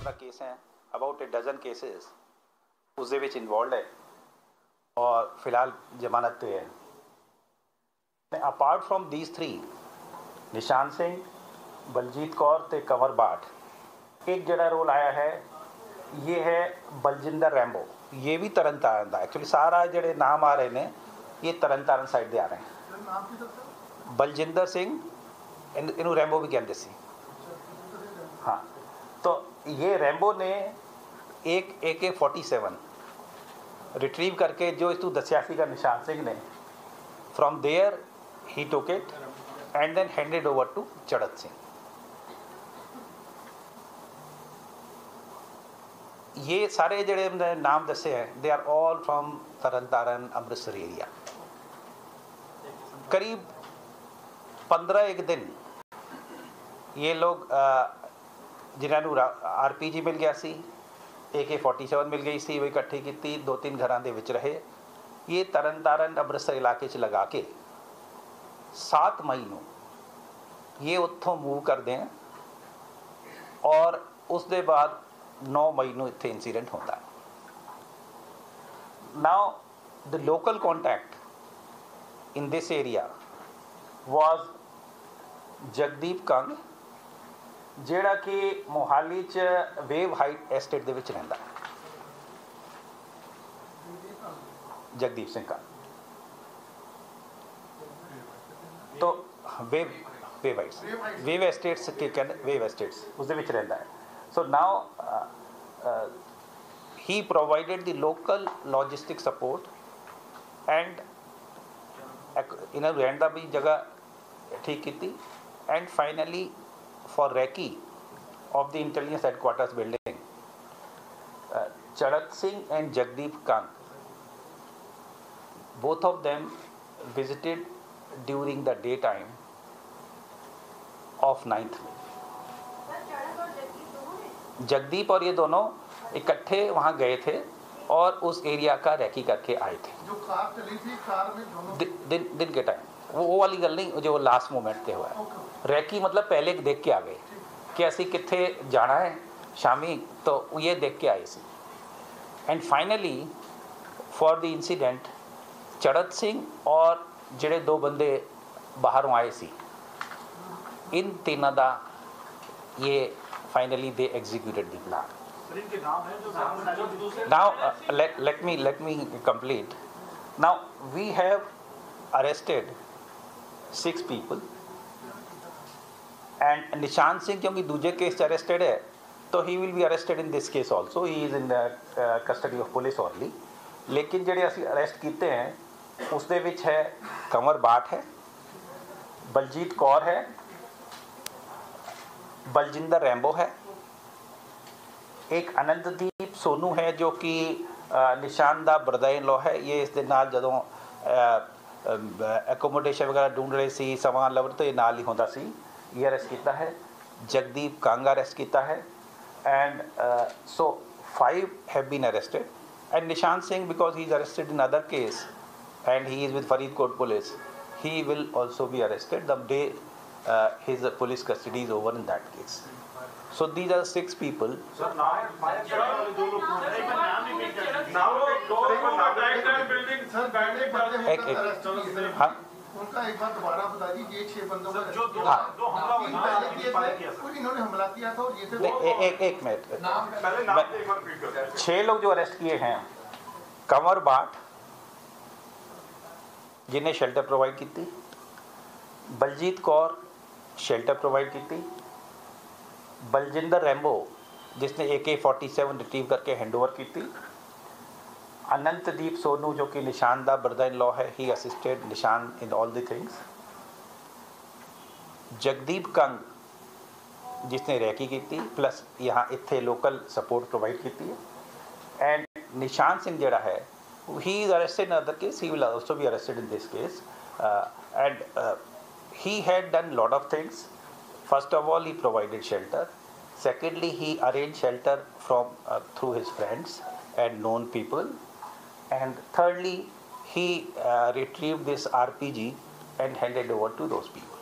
15 case हैं, about A dozen cases उस दे which involve है और फिलहाल जमानत पे है. अपार्ट फ्रॉम दीज 3 निशान सिंह, बलजीत कौर ते कंवर बाट, एक जड़ा रोल आया है ये है बलजिंदर रैंबो. ये भी तरन तारण का. एक्चुअली सारा जड़े नाम आ रहे हैं ये तरन तारण साइड दे आ रहे हैं. बलजिंदर सिंह इनू रैंबो भी कहते सी. हाँ, तो ये रैंबो ने एक AK-47 रिट्रीव करके जो इस दसिया सीगा निशान सिंह ने, from there he took it and then handed over to Charat Singh. ये सारे जड़े नाम दसे हैं they are all from Tarn Taran Amritsar area. करीब 15 दिन ये लोग जिन्होंने RPG मिल गया सी, AK-47 मिल गई सी, वो इकट्ठी की 2-3 घरां दे विच रहे. ये तरन तारण अमृतसर इलाके च लगा के 7 मई नूं ये उत्थों मूव करते हैं और उस दे बाद 9 मई नूं इत्थे इंसीडेंट होता है. Now the local contact in this area was Jagdeep Kang, ਜਿਹੜਾ कि मोहाली च वेव हाइट एस्टेट ਦੇ ਵਿੱਚ ਰਹਿੰਦਾ है. जगदीप सिंह का तो वेव एस्टेट्स के कहते वेव एस्टेट्स उस दे ਵਿੱਚ ਰਹਿੰਦਾ है. So now he provided the local logistic support and इन्हें रहने का भी जगह ठीक की. And finally for recce of the intelligence headquarters building, Charat Singh and Jagdeep Kang, both of them visited during the daytime of 9th May. Jagdeep और ये दोनों इकट्ठे वहाँ गए थे और उस एरिया का रैकी करके आए थे. जो कार चली थी, कार में दोनों दिन के टाइम वो वाली गल नहीं जो लास्ट मोमेंट पे हुआ है. रैकी मतलब पहले देख के आ गए कि असी कित्थे जाना है शामी, तो ये देख के आए सी. And finally for the incident Chadhat Singh और ਜਿਹੜੇ 2 बंदे बाहरों आए सी, इन तीनों का ये finally they executed the plan. Now let me complete. Now we have arrested 6 people and Nishan Singh क्योंकि दूसरे केस अरेस्टेड है तो he will be arrested in this case also. He is in custody of police only. लेकिन ਜਿਹੜੇ ਅਸੀਂ arrest किए हैं उस दे विच है कंवर बाट है, बलजीत कौर है, बलजिंदर रैंबो है, एक आनंददीप सोनू है जो कि निशान दा ब्रदर इन लॉ है. ये इस दे नाल जदों एकोमोडेशन वगैरह ढूंढ रहे सी समान लवर तो ये नाल ही होंदा सी. ये अरेस्ट किया है. जगदीप कांग अरेस्ट किया है. And so 5 have been arrested and Nishan Singh because he is arrested in other case and he is with Faridkot police, he will also be arrested the day his police custody is over in that case. So these are 6 people. Sir, now हाँ उनका एक बार दोबारा बता दीजिए. ये 6 बंदों का जो दो हमला कुछ इन्होंने हमला किया था और ये थे एक मिनट. पहले नाम एक बार रिपीट करो. 6 लोग जो अरेस्ट किए हैं, कंवर बाट जिन्हें शेल्टर प्रोवाइड की थी, बलजीत कौर शेल्टर प्रोवाइड की थी, बलजिंदर रैंबो जिसने AK-47 रिट्रीव करके हैंडओवर की थी, अनंतदीप सोनू जो कि निशान दा ब्रदर इन लॉ है, ही असिस्टेड निशान in all the things, Jagdeep Kang जिसने रैकी की थी प्लस यहाँ इत्थे लोकल सपोर्ट प्रोवाइड की थी. एंड निशान सिंह जड़ा है he is arrested in another case, he will also be arrested in this case. And he had done lot of things. First of all, he provided shelter. Secondly, he arranged shelter from through his friends and known people. And thirdly, he retrieved this RPG and handed over to those people.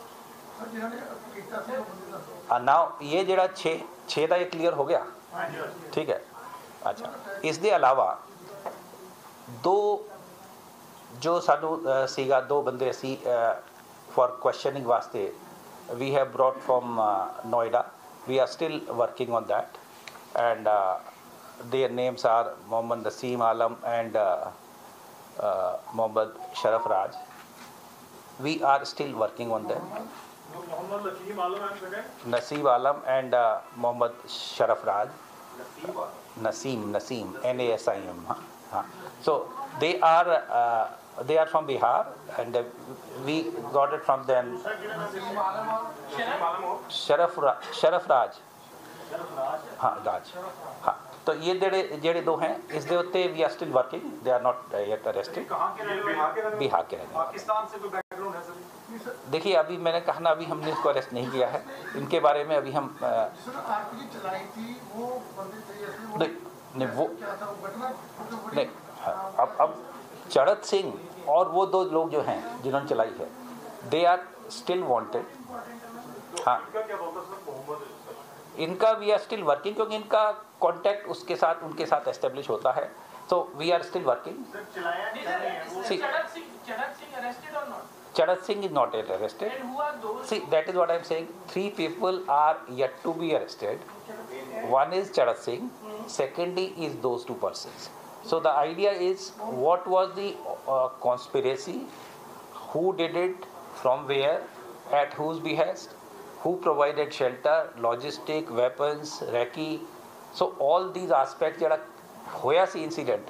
Now ये ਜਿਹੜਾ 6 ਦਾ ਇਹ clear ਹੋ ਗਿਆ ठीक है। अच्छा इस दे अलावा दो जो सानू सीगा दो बंदे असी फॉर क्वेश्चनिंग वास्ते we have brought from Noida, we are still working on that and their names are Mohammad Naseem Alam and Mohammad Sharaf Raj. We are still working on that. Naseem Alam and Mohammad Sharaf Raj. Naseem NASIM हाँ। So they are from Bihar and we got it from them। शरफ राज हाँ राज हाँ। तो ये जेड़े दो हैं इस दे उत्ते we are still working, they are not yet arrested. Bihar के रहने पाकिस्तान से कोई बैकग्राउंड है सर? देखिए अभी मैंने कहा ना, अभी हमने इसको अरेस्ट नहीं किया है, इनके बारे में अभी हम नहीं वो नहीं। अब चढ़त सिंह और वो दो लोग जो हैं जिन्होंने चलाई है दे आर स्टिल वांटेड। हाँ इनका वी आर स्टिल वर्किंग क्योंकि इनका कांटेक्ट उसके साथ उनके साथ एस्टेब्लिश होता है, तो we are still working. Charat Singh is not yet arrested. And who are those? See, that is what I am saying. 3 people are yet to be arrested. One is Charat Singh. Secondly is those 2 persons. So the idea is, what was the conspiracy? Who did it? From where? At whose behest? Who provided shelter, logistic, weapons, recce? So all these aspects जड़ा होया सी incident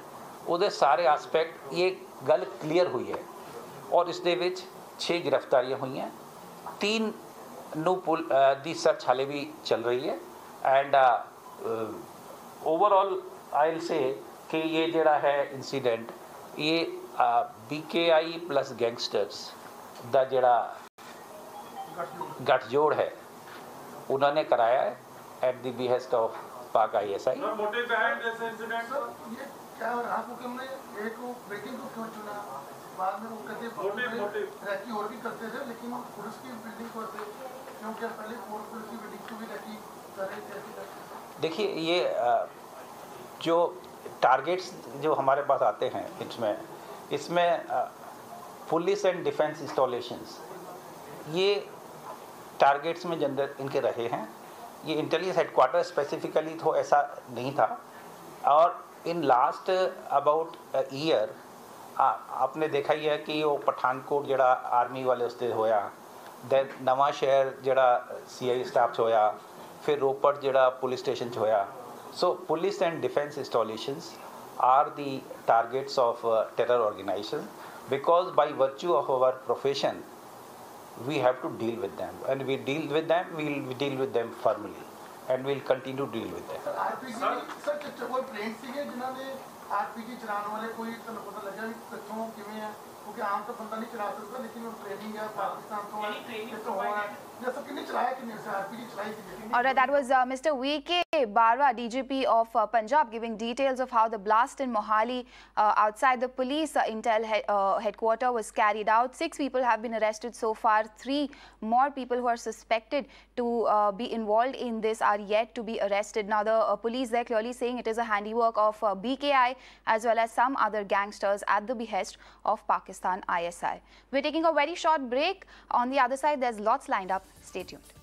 ਉਹਦੇ ਸਾਰੇ aspect ये गल clear हुई है और इस दे विच 6 गिरफ्तारियां हुई हैं, 3 ਨੂੰ ਦੀ ਸਰਚ ਹਾਲੇ ਵੀ ਚੱਲ ਰਹੀ ਹੈ and overall I will say कि ये जड़ा है इंसीडेंट ये BKI प्लस गैंगस्टर्स दा जड़ा गठजोड़ है उन्होंने कराया है एट द बिहेस्ट ऑफ पाक ISI। बाद में वो कहते रैकी और भी करते थे, लेकिन पुलिस की बिल्डिंग को क्योंकि पहले पुलिस की बिल्डिंग को भी रैकी कर रहे थे। देखिए ये जो टारगेट्स जो हमारे पास आते हैं इसमें पुलिस एंड डिफेंस इंस्टॉलेशंस ये टारगेट्स में जनरल इनके रहे हैं। ये इंटेलिजेंस हेडक्वार्टर स्पेसिफिकली तो ऐसा नहीं था और इन लास्ट अबाउट ईयर आपने देखा ही है कि वो पठानकोट जड़ा आर्मी वाले उसते होया, दैन नवा शहर जड़ा CI स्टाफ होया, फिर रोपड़ जड़ा पुलिस स्टेशन होया। So police and defence installations are the targets of terror organisation because by virtue of our profession we have to deal with them and we deal with them, we deal with them firmly and we'll continue to deal with them। Sir कोई plane सीगे जिन्होंने RPG चलाने वाले कोई तो पता लगा भी कितों किवें है क्योंकि आम तो बंदा नहीं चला सकता, लेकिन वो ट्रेनिंग है पाकिस्तान तो है जैसा कितने चलाया कितने से RPG चलाई थी। Alright, that was Mr. VK Barwa, DGP of Punjab, giving details of how the blast in Mohali outside the police intel headquarter was carried out. 6 people have been arrested so far. 3 more people who are suspected to be involved in this are yet to be arrested. Now the police there clearly saying it is a handiwork of BKI as well as some other gangsters at the behest of Pakistan ISI. We're taking a very short break. On the other side, there's lots lined up. Stay tuned.